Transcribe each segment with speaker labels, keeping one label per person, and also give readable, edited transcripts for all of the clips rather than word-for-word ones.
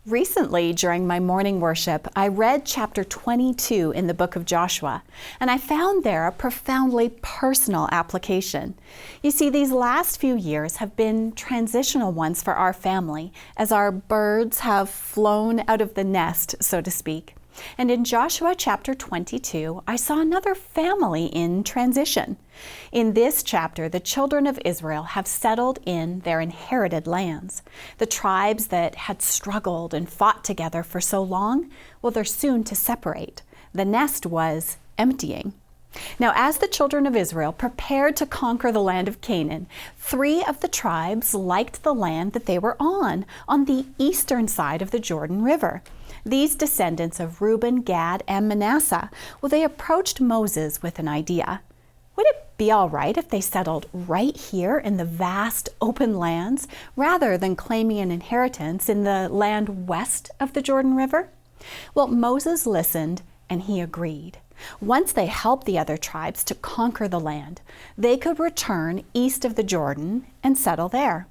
Speaker 1: Recently, during my morning worship, I read chapter 22 in the book of Joshua, and I found there a profoundly personal application. You see, these last few years have been transitional ones for our family, as our birds have flown out of the nest, so to speak. And in Joshua chapter 22, I saw another family in transition. In this chapter, the children of Israel have settled in their inherited lands. The tribes that had struggled and fought together for so long, well, they're soon to separate. The nest was emptying. Now, as the children of Israel prepared to conquer the land of Canaan, 3 of the tribes liked the land that they were on the eastern side of the Jordan River. These descendants of Reuben, Gad, and Manasseh, well, they approached Moses with an idea. Would it be all right if they settled right here in the vast open lands rather than claiming an inheritance in the land west of the Jordan River? Well, Moses listened and he agreed. Once they helped the other tribes to conquer the land, they could return east of the Jordan and settle there.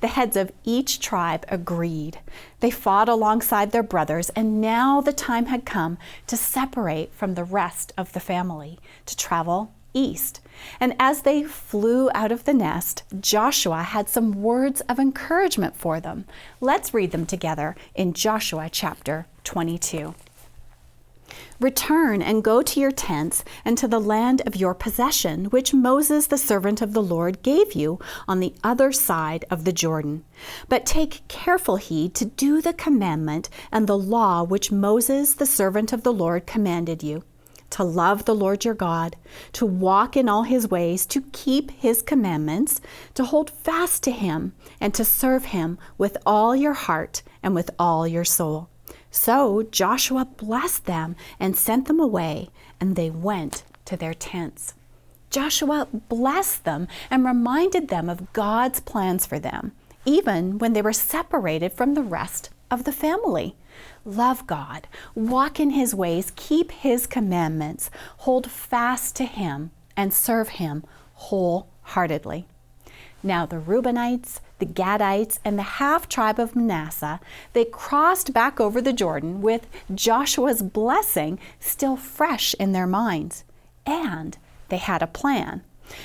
Speaker 1: The heads of each tribe agreed. They fought alongside their brothers, and now the time had come to separate from the rest of the family, to travel east. And as they flew out of the nest, Joshua had some words of encouragement for them. Let's read them together in Joshua chapter 22. Return and go to your tents and to the land of your possession, which Moses, the servant of the Lord, gave you on the other side of the Jordan. But take careful heed to do the commandment and the law which Moses, the servant of the Lord, commanded you, to love the Lord your God, to walk in all his ways, to keep his commandments, to hold fast to him, and to serve him with all your heart and with all your soul. So Joshua blessed them and sent them away, and they went to their tents. Joshua blessed them and reminded them of God's plans for them, even when they were separated from the rest of the family. Love God, walk in his ways, keep his commandments, hold fast to him, and serve him wholeheartedly. Now the Reubenites, the Gadites, and the half-tribe of Manasseh, they crossed back over the Jordan with Joshua's blessing still fresh in their minds. And they had a plan.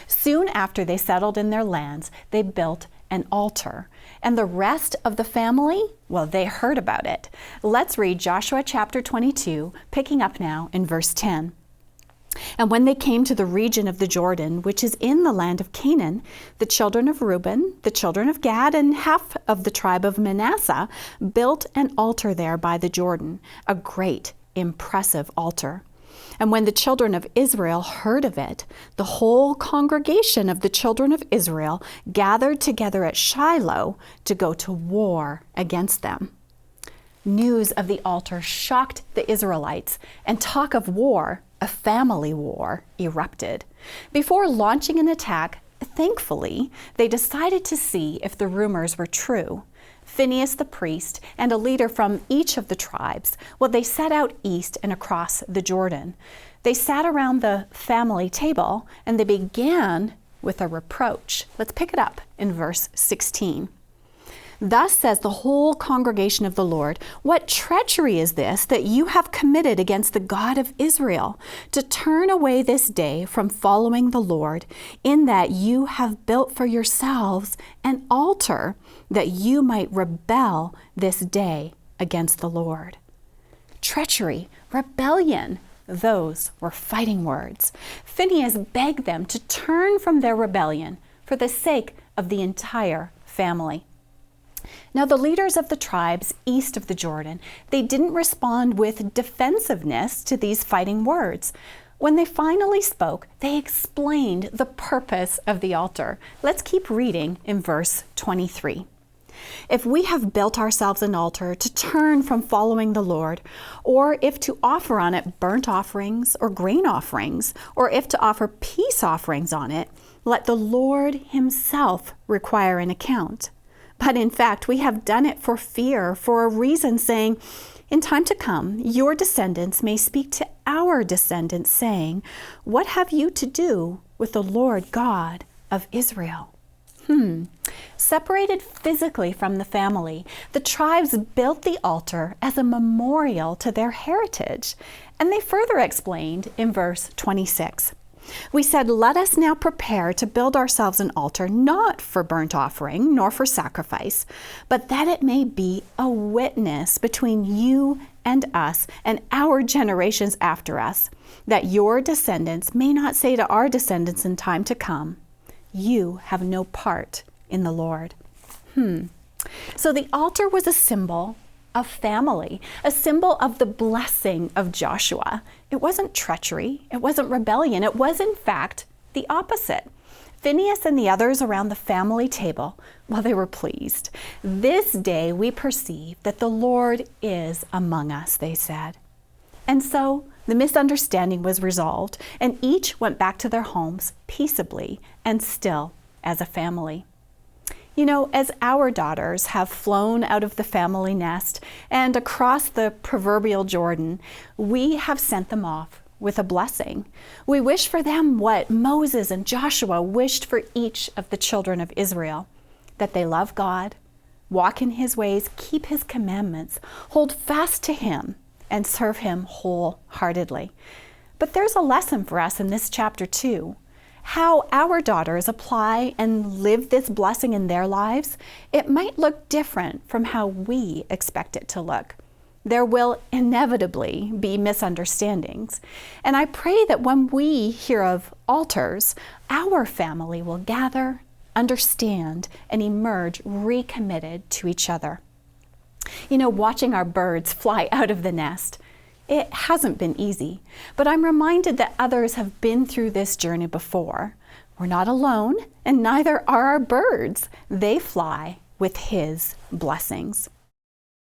Speaker 1: Soon after they settled in their lands, they built an altar. And the rest of the family, well, they heard about it. Let's read Joshua chapter 22, picking up now in verse 10. And when they came to the region of the Jordan, which is in the land of Canaan, the children of Reuben, the children of Gad, and half of the tribe of Manasseh built an altar there by the Jordan, a great, impressive altar. And when the children of Israel heard of it, the whole congregation of the children of Israel gathered together at Shiloh to go to war against them. News of the altar shocked the Israelites, and talk of war, a family war, erupted. Before launching an attack, thankfully, they decided to see if the rumors were true. Phinehas the priest and a leader from each of the tribes, well, they set out east and across the Jordan. They sat around the family table and they began with a reproach. Let's pick it up in verse 16. Thus says the whole congregation of the Lord, what treachery is this that you have committed against the God of Israel, to turn away this day from following the Lord, in that you have built for yourselves an altar, that you might rebel this day against the Lord. Treachery, rebellion, those were fighting words. Phinehas begged them to turn from their rebellion for the sake of the entire family. Now, the leaders of the tribes east of the Jordan, they didn't respond with defensiveness to these fighting words. When they finally spoke, they explained the purpose of the altar. Let's keep reading in verse 23. If we have built ourselves an altar to turn from following the Lord, or if to offer on it burnt offerings or grain offerings, or if to offer peace offerings on it, let the Lord himself require an account. But in fact, we have done it for fear, for a reason, saying, in time to come, your descendants may speak to our descendants, saying, what have you to do with the Lord God of Israel? Separated physically from the family, the tribes built the altar as a memorial to their heritage. And they further explained in verse 26. We said, "Let us now prepare to build ourselves an altar, not for burnt offering, nor for sacrifice, but that it may be a witness between you and us and our generations after us, that your descendants may not say to our descendants in time to come, 'You have no part in the Lord.'" So the altar was a symbol of family, a symbol of the blessing of Joshua. It wasn't treachery, it wasn't rebellion, it was in fact the opposite. Phinehas and the others around the family table, well, they were pleased. "This day we perceive that the Lord is among us," they said. And so the misunderstanding was resolved, and each went back to their homes peaceably and still as a family. You know, as our daughters have flown out of the family nest and across the proverbial Jordan, we have sent them off with a blessing. We wish for them what Moses and Joshua wished for each of the children of Israel, that they love God, walk in his ways, keep his commandments, hold fast to him, and serve him wholeheartedly. But there's a lesson for us in this chapter too. How our daughters apply and live this blessing in their lives, it might look different from how we expect it to look. There will inevitably be misunderstandings. And I pray that when we hear of altars, our family will gather, understand, and emerge recommitted to each other. You know, watching our birds fly out of the nest, it hasn't been easy, but I'm reminded that others have been through this journey before. We're not alone, and neither are our birds. They fly with his blessings.